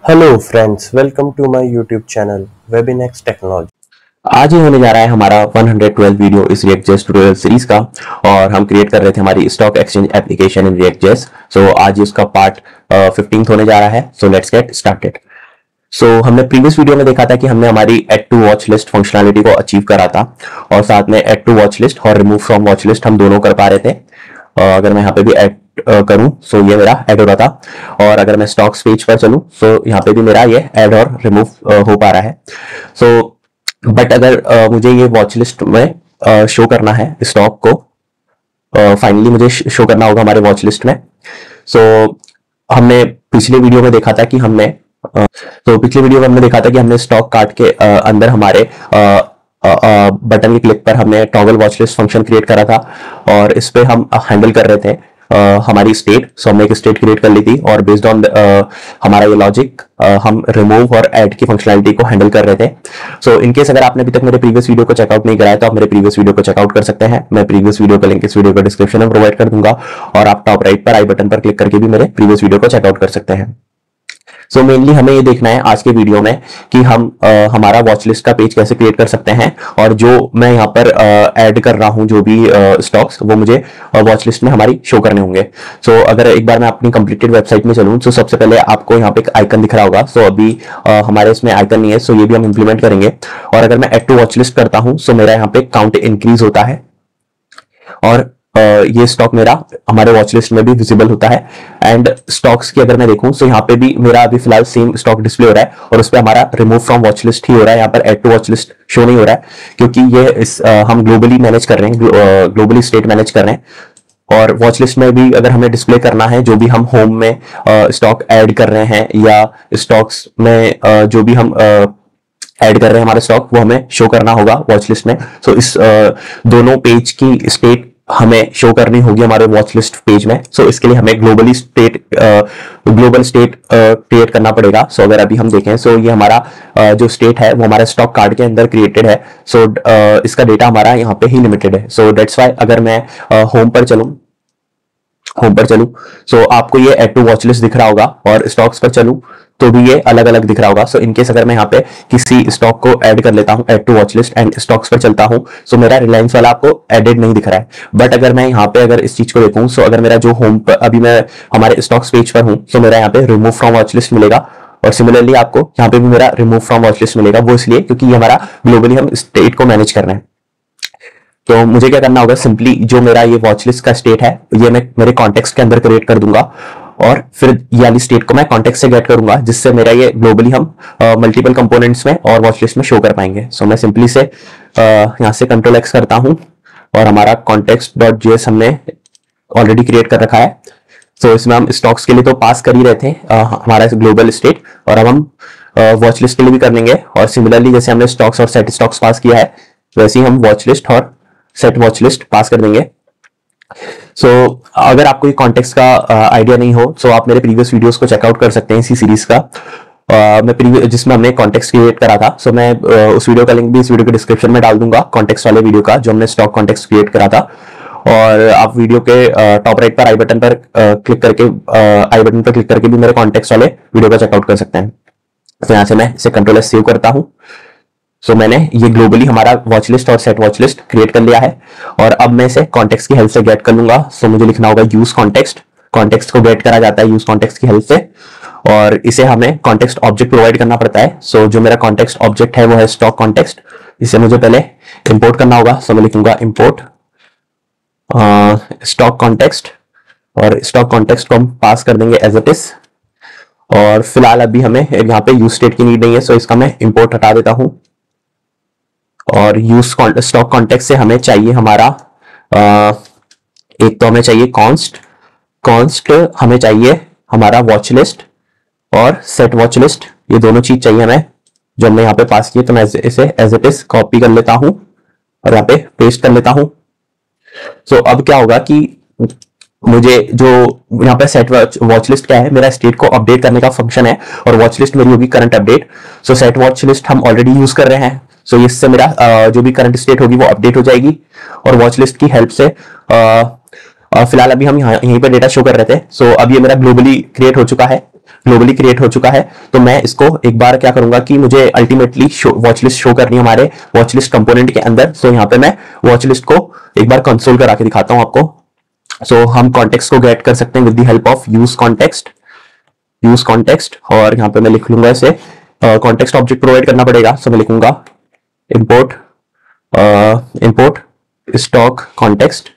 Hello friends, welcome to my YouTube channel Webinex technology. आज ही होने जा रहा है हमारा 112 वीडियो इस React.js ट्यूटोरियल सीरीज का। और हम क्रिएट कर रहे थे हमारी stock exchange application in React.js। So आज इसका पार्ट 15th होने जा रहा है। So let's get started. So हमने प्रीवियस वीडियो में देखा था कि हमने हमारी add to watch list functionality को अचीव करा था और साथ में एड टू वॉच लिस्ट और रिमूव फ्रॉम वॉच लिस्ट हम दोनों कर पा रहे थे। अगर मैं यहाँ पे भी ऐड करूं सो ये मेरा ऐड हो रहा था, और अगर मैं स्टॉक्स पेज पर चलूं सो यहाँ पे भी मेरा ये ऐड और रिमूव हो पा रहा है। सो बट अगर मुझे ये वॉच लिस्ट में शो करना है स्टॉक को, फाइनली मुझे शो करना होगा हमारे वॉच लिस्ट में। सो हमने पिछले वीडियो में देखा था कि हमने हमने स्टॉक कार्ट के अंदर हमारे बटन के क्लिक पर हमने toggle watch list function create करा था, और इस पे हम हैंडल कर रहे थे हमारी स्टेट। सो हमने एक स्टेट क्रिएट कर ली थी और बेस्ड ऑन हमारा ये लॉजिक हम रिमूव और ऐड की फंक्शनैलिटी को हैंडल कर रहे थे। सो इन केस अगर आपने अभी तक मेरे प्रीवियस वीडियो को चेकआउट नहीं कराया तो आप मेरे प्रीवियस वीडियो को चेकआउट कर सकते हैं। मैं प्रीवियस वीडियो का लिंक इस वीडियो को डिस्क्रिप्शन में प्रोवाइड कर दूंगा, और आप टॉप राइट पर आई बटन पर क्लिक करके भी मेरे प्रीवियस वीडियो को चेकआउट कर सकते हैं। सो मेनली हमें ये देखना है आज के वीडियो में कि हम हमारा वॉच लिस्ट का पेज कैसे क्रिएट कर सकते हैं, और जो मैं यहाँ पर ऐड कर रहा हूँ जो भी स्टॉक्स वो मुझे वॉच लिस्ट में हमारी शो करने होंगे। सो अगर एक बार मैं अपनी कंप्लीटेड वेबसाइट में चलूँ तो सबसे पहले आपको यहाँ पे एक आइकन दिख रहा होगा। सो अभी हमारे इसमें आइकन नहीं है, सो ये भी हम इंप्लीमेंट करेंगे। और अगर मैं ऐड टू वॉच लिस्ट करता हूँ सो मेरा यहाँ पे काउंट इंक्रीज होता है, और ये स्टॉक मेरा हमारे वॉच लिस्ट में भी विजिबल होता है। एंड स्टॉक्स की अगर मैं देखूं तो यहाँ पे भी मेरा अभी फिलहाल सेम स्टॉक डिस्प्ले हो रहा है, और उस पर हमारा रिमूव फ्रॉम वॉच लिस्ट ही हो रहा है। यहाँ पर add to watch list show नहीं हो रहा है क्योंकि ये हम ग्लोबली मैनेज कर रहे हैं, ग्लोबली स्टेट मैनेज कर रहे हैं। और वॉच लिस्ट में भी अगर हमें डिस्प्ले करना है जो भी हम होम में स्टॉक ऐड कर रहे हैं या स्टॉक्स में जो भी हम ऐड कर रहे हैं हमारे स्टॉक, वो हमें शो करना होगा वॉच लिस्ट में। सो इस दोनों पेज की स्टेट हमें शो करनी होगी हमारे वॉच लिस्ट पेज में। सो इसके लिए हमें ग्लोबल स्टेट क्रिएट करना पड़ेगा। सो अगर अभी हम देखें सो ये हमारा जो स्टेट है वो हमारे स्टॉक कार्ड के अंदर क्रिएटेड है। सो इसका डेटा हमारा यहाँ पे ही लिमिटेड है। सो दैट्स वाई अगर मैं होम पर चलूं सो आपको ये ऐड टू वॉच लिस्ट दिख रहा होगा, और स्टॉक्स पर चलूं तो भी ये अलग अलग दिख रहा होगा। सो इनकेस अगर मैं यहाँ पे किसी स्टॉक को ऐड कर लेता हूँ add to watch list and stocks पर चलता हूँ सो मेरा रिलायंस वाला आपको एडेड नहीं दिख रहा है। बट अगर मैं यहाँ पे अगर इस चीज को देखूँ सो अगर मेरा जो होम पर अभी मैं हमारे स्टॉक्स पेज पर हूँ सो मेरा यहाँ पे रिमूव फ्रॉम वॉच लिस्ट मिलेगा, और सिमिलरली आपको यहाँ पे भी मेरा रिमूव फ्रॉम वॉच लिस्ट मिलेगा। वो इसलिए क्योंकि ये हमारा ग्लोबली हम स्टेट को मैनेज कर रहे हैं। तो मुझे क्या करना होगा, सिंपली जो मेरा ये वॉच लिस्ट का स्टेट है ये मैं मेरे कॉन्टेक्स्ट के अंदर क्रिएट कर दूंगा, और फिर ये वाली स्टेट को मैं कॉन्टेक्स्ट से गेट करूंगा, जिससे मेरा ये ग्लोबली हम मल्टीपल कंपोनेंट्स में और वॉच लिस्ट में शो कर पाएंगे। सो मैं सिंपली से यहाँ से कंट्रोल एक्स करता हूँ, और हमारा कॉन्टेक्स्ट डॉट जेएस हमने ऑलरेडी क्रिएट कर रखा है। सो इसमें हम स्टॉक्स के लिए तो पास कर ही रहे थे हमारा ग्लोबल स्टेट, और अब हम वॉच लिस्ट के लिए भी कर लेंगे। और सिमिलरली जैसे हमने स्टॉक्स और सेट स्टॉक्स पास किया है वैसे ही हम वॉच लिस्ट और सेट वॉच लिस्ट पास कर देंगे। सो अगर आपको ये कॉन्टेक्स्ट का आइडिया नहीं हो सो आप मेरे प्रीवियस वीडियोस को चेकआउट कर सकते हैं इसी सीरीज का, जिसमें हमने कॉन्टेक्स्ट क्रिएट करा था। सो मैं उस वीडियो का लिंक भी इस वीडियो के डिस्क्रिप्शन में डाल दूंगा, कॉन्टेक्स्ट वाले वीडियो का जो हमने स्टॉक कॉन्टेक्स्ट क्रिएट करा था। और आप वीडियो के टॉप राइट पर आई बटन पर क्लिक करके भी मेरे कॉन्टेक्स्ट वाले वीडियो का चेकआउट कर सकते हैं। तो यहाँ से मैं इसे कंट्रोल एस सेव करता हूँ। सो मैंने ये ग्लोबली हमारा वॉच लिस्ट और सेट वॉच लिस्ट क्रिएट कर लिया है, और अब मैं इसे कॉन्टेक्स्ट की हेल्प से गेट कर लूंगा। सो मुझे लिखना होगा यूज कॉन्टेक्स्ट। कॉन्टेक्स्ट को गेट करा जाता है यूज कॉन्टेक्स्ट की हेल्प से, और इसे हमें कॉन्टेक्स्ट ऑब्जेक्ट प्रोवाइड करना पड़ता है। सो जो मेरा कॉन्टेक्स्ट ऑब्जेक्ट है वो है स्टॉक कॉन्टेक्स्ट। इसे मुझे पहले इंपोर्ट करना होगा। सो मैं लिखूंगा इंपोर्ट स्टॉक कॉन्टेक्स्ट, और स्टॉक कॉन्टेक्स्ट को हम पास कर देंगे एज इट इज। और फिलहाल अभी हमें यहाँ पे यूज स्टेट की नीड नहीं है, सो इसका मैं इंपोर्ट हटा देता हूँ। और यूज स्टॉक कॉन्टेक्स्ट से हमें चाहिए हमारा एक तो हमें चाहिए कॉन्स्ट हमें चाहिए हमारा वॉच लिस्ट और सेट वॉच लिस्ट, ये दोनों चीज चाहिए हमें जो हमने यहाँ पे पास किए। तो मैं इसे एज इट इज कॉपी कर लेता हूं और यहाँ पे पेस्ट कर लेता हूं। सो अब क्या होगा कि मुझे जो यहाँ पे सेट वॉच लिस्ट क्या है, मेरा स्टेट को अपडेट करने का फंक्शन है, और वॉच लिस्ट मेरी होगी करंट अपडेट। सो सेट वॉच लिस्ट हम ऑलरेडी यूज कर रहे हैं, सो इससे मेरा जो भी करंट स्टेट होगी वो अपडेट हो जाएगी। और वॉच लिस्ट की हेल्प से फिलहाल अभी हम यहीं पे डेटा शो कर रहे थे। सो अब ये मेरा ग्लोबली क्रिएट हो चुका है। ग्लोबली क्रिएट हो चुका है। तो मैं इसको एक बार क्या करूंगा कि मुझे अल्टीमेटली वॉच लिस्ट शो करनी है हमारे वॉच लिस्ट कंपोनेंट के अंदर। सो यहाँ पे मैं वॉच लिस्ट को एक बार कंसोल करा के दिखाता हूं आपको। सो हम कॉन्टेक्स्ट को गेट कर सकते हैं with the help of use context, और यहाँ पे मैं लिख लूंगा इसे कॉन्टेक्स्ट ऑब्जेक्ट प्रोवाइड करना पड़ेगा। सो मैं लिखूंगा इंपोर्ट स्टॉक कॉन्टेक्स्ट,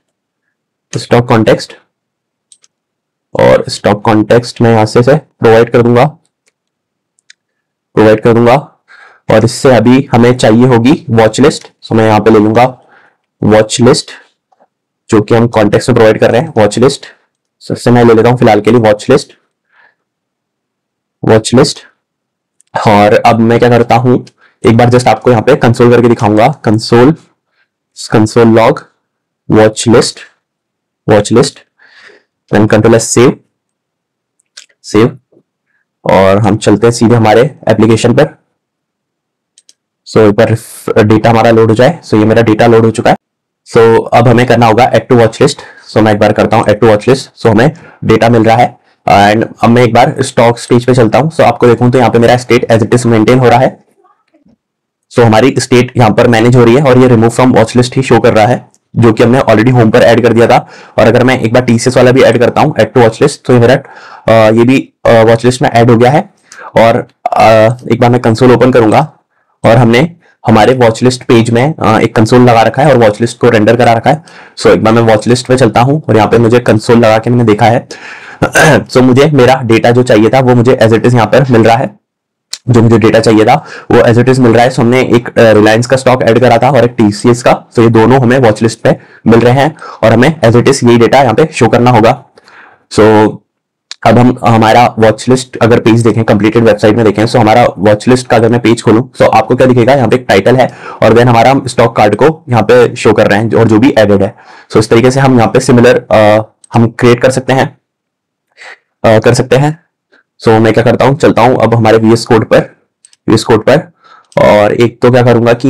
और स्टॉक कॉन्टेक्स्ट मैं यहां से प्रोवाइड कर दूंगा, और इससे अभी हमें चाहिए होगी वॉच लिस्ट। सो मैं यहां पे ले लूंगा वॉच लिस्ट जो कि हम कॉन्टेक्स्ट में प्रोवाइड कर रहे हैं, वॉच लिस्ट। सबसे मैं ले लेता हूं फिलहाल के लिए वॉच लिस्ट। और अब मैं क्या करता हूं, एक बार जस्ट आपको यहाँ पे कंसोल करके दिखाऊंगा, console log watch list, then control S save, और हम चलते हैं सीधे हमारे एप्लीकेशन पर। सो एक बार डेटा हमारा लोड हो जाए। सो ये मेरा डेटा लोड हो चुका है। सो अब हमें करना होगा ऐड टू वॉच लिस्ट। सो मैं एक बार करता हूँ ऐड टू वॉच लिस्ट। सो हमें डेटा मिल रहा है, एंड अब मैं एक बार स्टॉक स्टेज पे चलता हूँ। सो आपको देखूं तो यहाँ पे मेरा state as it is maintain हो रहा है। सो हमारी स्टेट यहाँ पर मैनेज हो रही है, और ये remove from watch list he show कर रहा है, जो कि हमने ऑलरेडी होम पर ऐड कर दिया था। और अगर मैं एक बार टीसीएस वाला भी ऐड करता हूँ ऐड टू वॉच लिस्ट, तो ये मेरा ये भी वॉच लिस्ट में ऐड हो गया है। और एक बार मैं कंसोल ओपन करूंगा, और हमने हमारे वॉच लिस्ट पेज में एक कंसोल लगा रखा है और वॉच लिस्ट को रेंडर करा रखा है। सो एक बार मैं वॉच लिस्ट पे चलता हूँ, और यहाँ पे मुझे कंसोल लगा के मैंने देखा है। सो मुझे मेरा डेटा जो चाहिए था वो मुझे एज इट इज यहाँ पर मिल रहा है, जो मुझे डेटा चाहिए था वो एज इट इज मिल रहा है। सो हमने एक रिलायंस का स्टॉक ऐड करा था और एक टीसीएस का। सो ये दोनों हमें वॉच लिस्ट पे मिल रहे हैं, और हमें एज इट इज यही डेटा यहाँ पे शो करना होगा। सो अब हम हमारा वॉच लिस्ट अगर पेज देखें, कंप्लीटेड वेबसाइट में देखें, सो हमारा वॉच लिस्ट का अगर मैं पेज खोलूं, सो आपको क्या दिखेगा, यहाँ पे एक टाइटल है, और देन हमारा हम स्टॉक कार्ड को यहाँ पे शो कर रहे हैं और जो भी एडेड है। सो इस तरीके से हम यहाँ पे सिमिलर हम क्रिएट कर सकते हैं। सो मैं क्या करता हूँ, चलता हूँ अब हमारे VS कोड पर, और एक तो क्या करूंगा कि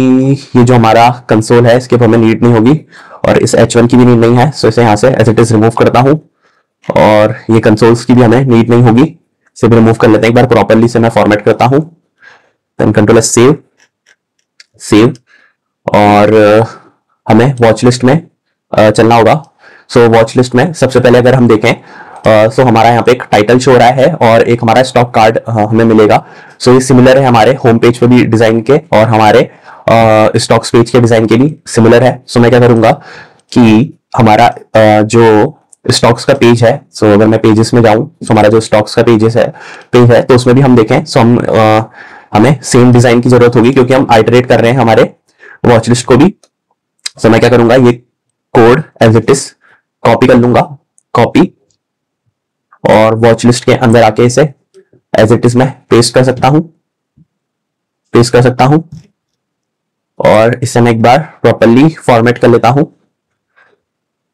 ये जो हमारा कंसोल है इसके हमें नीड नहीं होगी, और इस H1 की भी नीड नहीं है। सो इसे यहाँ से एज इट इज रिमूव करता हूँ, और ये कंसोल्स की भी हमें नीड नहीं होगी, इसे भी रिमूव कर लेते हैं एक बार प्रॉपरली से। मैं फॉर्मेट करता हूँ, देन कंट्रोल एस सेव, और हमें वॉच लिस्ट में चलना होगा। सो वॉच लिस्ट में सबसे पहले अगर हम देखें, सो हमारा यहाँ पे एक टाइटल शो हो रहा है और एक हमारा स्टॉक कार्ड हमें मिलेगा। सो ये सिमिलर है हमारे होम पेज पे भी डिजाइन के, और हमारे स्टॉक्स पेज के डिजाइन के भी सिमिलर है। सो मैं क्या करूंगा कि हमारा जो स्टॉक्स का पेज है, सो अगर मैं पेजेस में जाऊं, सो हमारा जो स्टॉक्स का पेज है तो उसमें भी हम देखें, सो हमें सेम डिजाइन की जरूरत होगी, क्योंकि हम आइटरेट कर रहे हैं हमारे वॉच लिस्ट को भी। सो मैं क्या करूंगा, ये code as it is copy कर लूंगा, और वॉच लिस्ट के अंदर आके इसे एज इट इज मैं पेस्ट कर सकता हूं, और इसे मैं एक बार प्रॉपरली फॉर्मेट कर लेता हूं।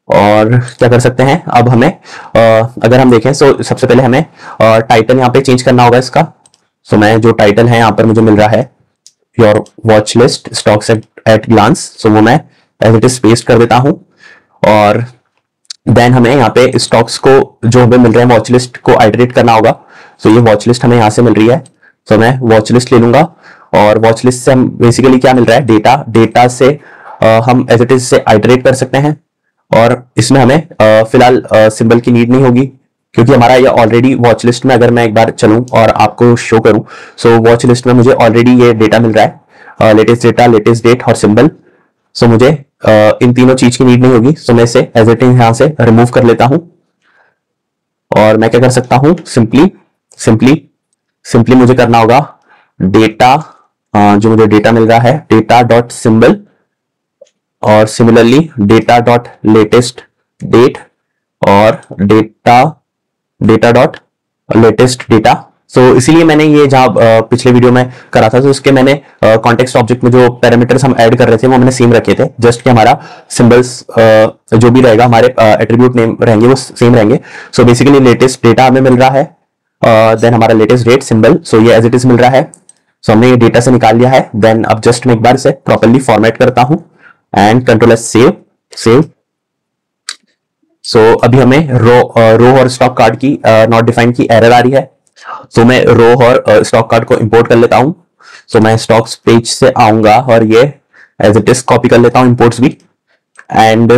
और क्या कर सकते हैं, अब हमें अगर हम देखें, सो सबसे पहले हमें टाइटल यहाँ पे चेंज करना होगा इसका। सो मैं जो टाइटल है यहाँ पर मुझे मिल रहा है your watch list stocks at glance, so वो मैं एज इट इज पेस्ट कर देता हूं। और देन हमें यहाँ पे स्टॉक्स को जो हमें मिल रहे हैं वॉच लिस्ट को आइटरेट करना होगा। सो ये वॉच लिस्ट हमें यहाँ से मिल रही है, सो मैं वॉच लिस्ट ले लूंगा, और वॉच लिस्ट से हम बेसिकली क्या मिल रहा है, डेटा से हम एज इट इज से आइटरेट कर सकते हैं। और इसमें हमें फिलहाल सिंबल की नीड नहीं होगी, क्योंकि हमारा ये ऑलरेडी वॉच लिस्ट में, अगर मैं एक बार चलूं और आपको शो करूं, सो वॉच लिस्ट में मुझे ऑलरेडी ये डेटा मिल रहा है, लेटेस्ट डेटा, लेटेस्ट डेट और सिंबल। सो मुझे इन तीनों चीज की नीड नहीं होगी। सो मैं इसे एज इट इज यहां से रिमूव कर लेता हूं, और मैं क्या कर सकता हूं, सिंपली मुझे करना होगा डेटा, जो मुझे डेटा मिल रहा है डेटा डॉट सिंबल, और similarly data dot latest date, और data dot latest data. So इसीलिए मैंने ये जहां पिछले वीडियो में करा था, तो उसके मैंने कॉन्टेक्स्ट ऑब्जेक्ट में जो पैरामीटर्स हम ऐड कर रहे थे वो मैंने सेम रखे थे, जस्ट कि हमारा सिंबल्स जो भी रहेगा, हमारे एट्रीब्यूट नेम रहेंगे वो सेम रहेंगे। सो बेसिकली लेटेस्ट डेटा हमें मिल रहा है, देन हमारा लेटेस्ट डेट सिंबल, सो ये एज इट इज मिल रहा है। सो हमने ये डेटा से निकाल लिया है। देन अब जस्ट मैं एक बार इसे प्रॉपरली फॉर्मेट करता हूं, एंड कंट्रोल एस सेव। सो अभी हमें रो और स्टॉक कार्ड की नॉट डिफाइंड की एरर आ रही है। सो मैं रो और स्टॉक कार्ड को इंपोर्ट कर लेता हूं। सो मैं स्टॉक्स पेज से आऊंगा और ये एज इट इज कॉपी कर लेता हूं इंपोर्ट्स भी, एंड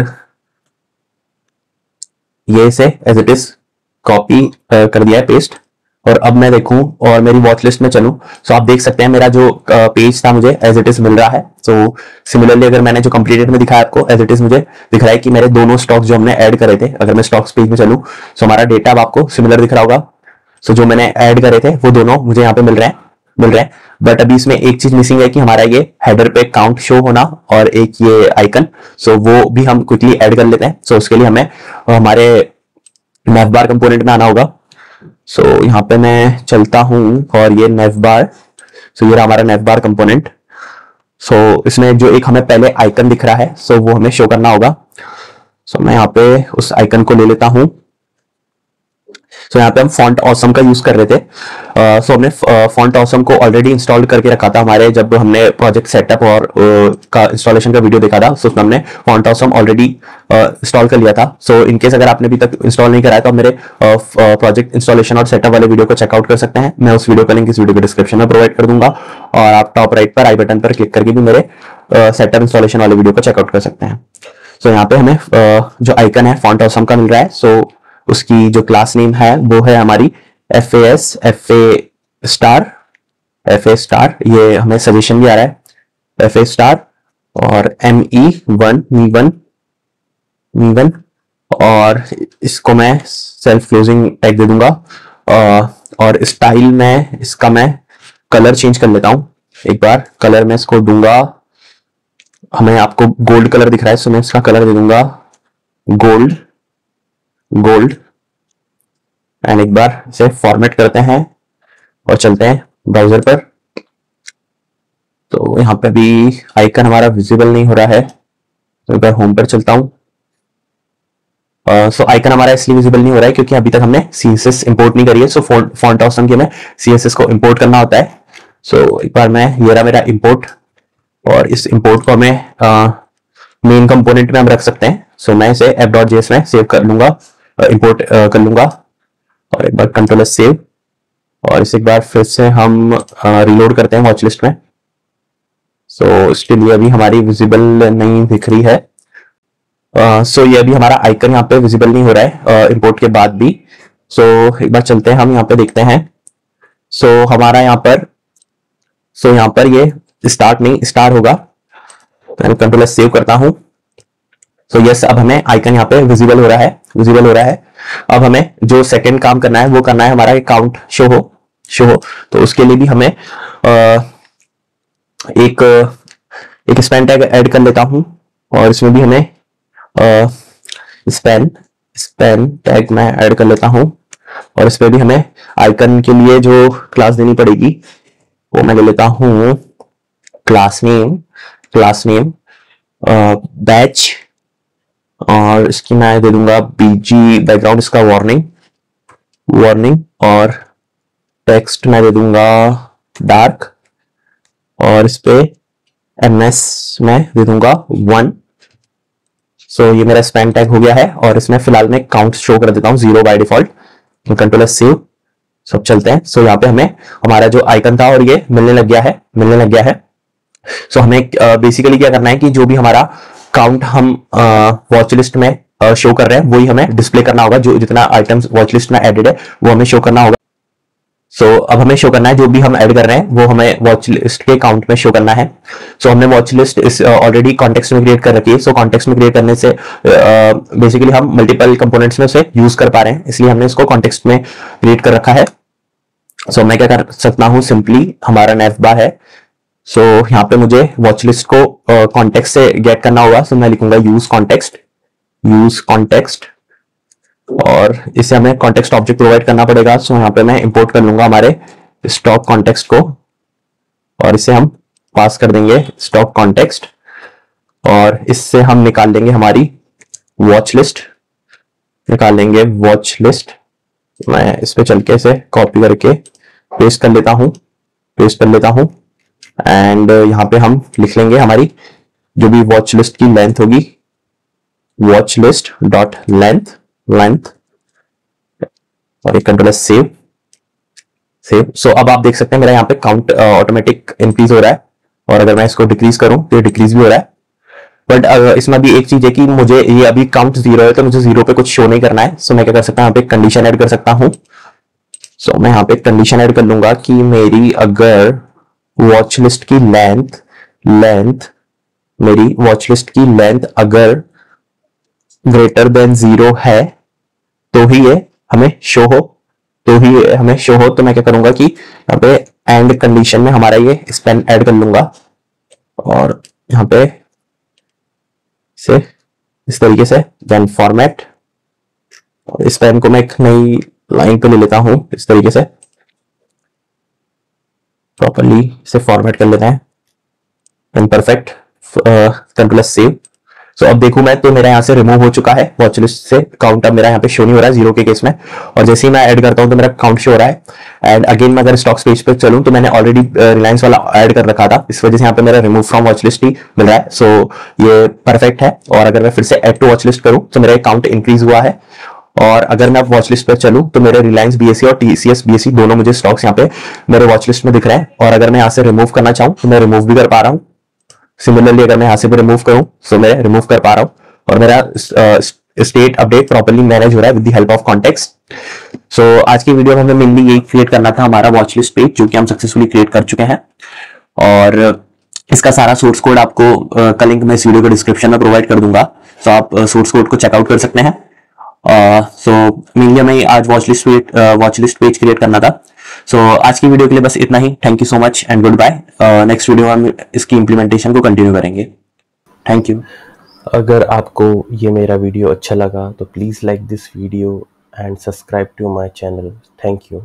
ये इसे एज इट इज कॉपी कर दिया है, पेस्ट। और अब मैं देखूं और मेरी वॉच लिस्ट में चलूं, सो आप देख सकते हैं मेरा जो पेज था मुझे एज इट इज मिल रहा है। सो सिमिलरली अगर मैंने जो कंप्लीटेड में दिखाया आपको, एज इट इज मुझे दिख रहा है कि मेरे दोनों स्टॉक्स जो हमने ऐड करे थे, अगर मैं स्टॉक्स पेज में चलूं सो हमारा डेटा अब आपको सिमिलर दिख रहा होगा। सो जो मैंने ऐड करे थे वो दोनों मुझे यहाँ पे मिल रहे हैं। बट अभी इसमें एक चीज मिसिंग है कि हमारा ये हेडर पे काउंट शो होना और एक ये आइकन, सो वो भी हम क्विकली ऐड कर लेते हैं। सो उसके लिए हमें हमारे नेव बार कंपोनेंट में आना होगा। सो यहाँ पे मैं चलता हूं और ये नेव बार, सो ये रहा हमारा नेव बार कंपोनेंट। सो इसमें जो एक हमें पहले आइकन दिख रहा है सो वो हमें शो करना होगा। सो मैं यहाँ पे उस आइकन को ले लेता हूं। सो यहाँ पे हम फॉन्ट ऑसम का यूज कर रहे थे। सो हमने फॉन्ट ऑसम को ऑलरेडी इंस्टॉल करके रखा था हमारे, जब हमने प्रोजेक्ट सेटअप और का इंस्टॉलेशन का वीडियो देखा था, सो उसमें हमने फॉन्ट ऑसम ऑलरेडी इंस्टॉल कर लिया था। सो इनकेस अगर आपने अभी तक इंस्टॉल नहीं कराया तो आप मेरे प्रोजेक्ट इंस्टॉलेशन और सेटअप वाले वीडियो को चेकआउट कर सकते हैं। मैं उस वीडियो का लिंक इस वीडियो के डिस्क्रिप्शन में प्रोवाइड कर दूंगा, और आप टॉप राइट पर आई बटन पर क्लिक करके भी मेरे सेटअप इंस्टॉलेशन वाले वीडियो को चेकआउट कर सकते हैं। सो यहाँ पे हमें जो आइकन है फॉन्ट ऑसम का मिल रहा है। सो उसकी जो क्लास नेम है वो है हमारी FAS FA स्टार, ये हमें सजेशन भी आ रहा है FA स्टार, और Me1 और इसको मैं सेल्फ क्लोजिंग टैग दे दूंगा। और स्टाइल में इसका मैं कलर चेंज कर लेता हूं। एक बार कलर में इसको दूंगा, हमें आपको गोल्ड कलर दिख रहा है सो मैं इसका कलर दे दूंगा गोल्ड। एंड एक बार इसे फॉर्मेट करते हैं और चलते हैं ब्राउजर पर। तो यहाँ पे भी आइकन हमारा विजिबल नहीं हो रहा है, तो एक बार होम पर चलता हूँ। सो आइकन हमारा इसलिए विजिबल नहीं हो रहा है क्योंकि अभी तक हमने CSS इंपोर्ट नहीं करी है। सो फॉन्ट ऑसम के में CSS को इंपोर्ट करना होता है। सो एक बार मैं, ये रहा मेरा इंपोर्ट, और इस इंपोर्ट को हमें मेन कंपोनेंट में हम रख सकते हैं। सो मैं इसे app.js में सेव कर लूंगा, इंपोर्ट कर लूंगा, और एक बार Ctrl+S सेव, और इसे एक बार फिर से हम रिलोड करते हैं वॉच लिस्ट में। सो इसके लिए अभी हमारी विजिबल नहीं दिख रही है। सो ये अभी हमारा आइकन यहाँ पे विजिबल नहीं हो रहा है इंपोर्ट के बाद भी। सो एक बार चलते हैं, हम यहाँ पे देखते हैं। सो हमारा यहाँ पर ये स्टार्ट नहीं स्टार होगा, तो मैं Ctrl+S सेव करता हूँ। सो यस, अब हमें आइकन यहाँ पे विजिबल हो रहा है। अब हमें जो सेकंड काम करना है वो करना है हमारा काउंट शो हो। तो उसके लिए भी हमें एक स्पैन टैग ऐड कर लेता हूं, और इसमें भी हमें स्पैन टैग मैं ऐड कर लेता हूं, और इस पे भी हमें आइकन के लिए जो क्लास देनी पड़ेगी वो मैं ले लेता हूं क्लास नेम बैच, और इसकी मैं दे दूंगा BG बैकग्राउंड, इसका वार्निंग, और टेक्स्ट मैं दे दूंगा डार्क, और इस पे MS में दे दूंगा 1। सो ये मेरा स्पैन टैग हो गया है, और इसमें फिलहाल मैं काउंट शो कर देता हूँ 0 बाय डिफॉल्ट। Ctrl+S सेव, सब चलते हैं। सो यहाँ पे हमें हमारा जो आइकन था और ये मिलने लग गया है। सो हमें बेसिकली क्या करना है कि जो भी हमारा काउंट हम वॉच लिस्ट में शो कर रहे हैं वही हमें डिस्प्ले करना होगा। जो जितना आइटम्स वॉच लिस्ट में एडेड है वो हमें शो करना होगा। सो अब हमें शो करना है जो भी हम ऐड कर रहे हैं वो हमें वॉच लिस्ट के काउंट में शो करना है। सो हमने वॉच लिस्ट इस ऑलरेडी कॉन्टेक्स्ट में क्रिएट कर रखी है। सो कॉन्टेक्स्ट में क्रिएट करने से बेसिकली हम मल्टीपल कंपोनेंट्स में उसे यूज कर पा रहे हैं, इसलिए हमने इसको कॉन्टेक्स्ट में क्रिएट कर रखा है। सो मैं क्या कर सकता हूँ, सिंपली हमारा नेव बार है। सो यहाँ पे मुझे वॉच लिस्ट को कॉन्टेक्स्ट से गेट करना होगा। सो मैं लिखूंगा यूज कॉन्टेक्स्ट, और इसे हमें कॉन्टेक्स्ट ऑब्जेक्ट प्रोवाइड करना पड़ेगा। सो यहाँ पे मैं इंपोर्ट कर लूंगा हमारे स्टॉक कॉन्टेक्स्ट को, और इसे हम पास कर देंगे स्टॉक कॉन्टेक्स्ट, और इससे हम निकाल लेंगे हमारी वॉच लिस्ट। मैं इस पे चल के इसे कॉपी करके पेस्ट कर लेता हूं, एंड यहाँ पे हम लिख लेंगे हमारी जो भी वॉच लिस्ट की लेंथ होगी, वॉच लिस्ट डॉट लेंथ, और एक Ctrl+S सेव, सेव। सो अब आप देख सकते हैं मेरा यहाँ पे काउंट ऑटोमेटिक इंक्रीज हो रहा है, और अगर मैं इसको डिक्रीज करूं तो ये डिक्रीज भी हो रहा है। बट इसमें भी एक चीज है कि मुझे ये अभी काउंट 0 है, तो मुझे 0 पे कुछ शो नहीं करना है। सो मैं क्या कर सकता हूँ, यहाँ पे कंडीशन ऐड कर सकता हूँ। सो मैं यहाँ पे कंडीशन ऐड कर लूंगा कि मेरी अगर वॉच लिस्ट की लेंथ मेरी वॉच लिस्ट की लेंथ अगर ग्रेटर देन 0 है तो ही ये हमें शो हो, तो मैं क्या करूंगा कि यहाँ पे एंड कंडीशन में हमारा ये स्पेन ऐड कर लूंगा, और यहाँ पे से इस तरीके से देन फॉर्मेट, और इस पेन को मैं एक नई लाइन पे ले लेता हूं, इस तरीके से प्रॉपर्ली इसे फॉर्मेट कर लेते हैं एंड परफेक्ट, कंट्रोल सेव। सो अब देखूं मैं तो मेरा यहाँ से रिमूव हो चुका है वॉच लिस्ट से, काउंट अब मेरा यहाँ पे शो नहीं हो रहा है 0 के केस में, और जैसे ही मैं ऐड करता हूं तो मेरा काउंट शो हो रहा है। एंड अगेन मैं अगर स्टॉक्स पेज पे चलूं तो मैंने ऑलरेडी रिलायंस वाला ऐड कर रखा था, इस वजह से यहाँ पे मेरा रिमूव फ्रॉम वॉच लिस्ट ही मिल रहा है। सो ये परफेक्ट है। और अगर मैं फिर से ऐड टू वॉच लिस्ट करूं तो मेरा काउंट इंक्रीज हुआ है। और अगर मैं वॉच लिस्ट पर चलूं तो मेरे रिलायंस बीएससी और टीसीएस बीएससी दोनों मुझे स्टॉक्स यहाँ पे मेरे वॉच लिस्ट में दिख रहे हैं। और अगर मैं यहाँ से रिमूव करना चाहूं तो मैं रिमूव भी कर पा रहा हूँ। सिमिलरली अगर मैं यहाँ से भी रिमूव करूं तो मैं रिमूव कर पा रहा हूं, और मेरा स्टेट अपडेट प्रॉपर्ली मैनेज हो रहा है with the help of context. So आज की वीडियो में हमें मेनली यही क्रिएट करना था, हमारा वॉच लिस्ट पेज, जो कि हम सक्सेसफुली क्रिएट कर चुके हैं। और इसका सारा सोर्स कोड आपको का लिंक मैं इस वीडियो के डिस्क्रिप्शन में प्रोवाइड कर दूंगा, तो आप सोर्स कोड को चेकआउट कर सकते हैं। सो मेनली हमें आज वॉच लिस्ट पेज क्रिएट करना था। सो आज की वीडियो के लिए बस इतना ही। Thank you so much and good bye. Next video में हम इसकी इंप्लीमेंटेशन को कंटिन्यू करेंगे। Thank you. अगर आपको ये मेरा वीडियो अच्छा लगा तो please like this video and subscribe to my channel. Thank you.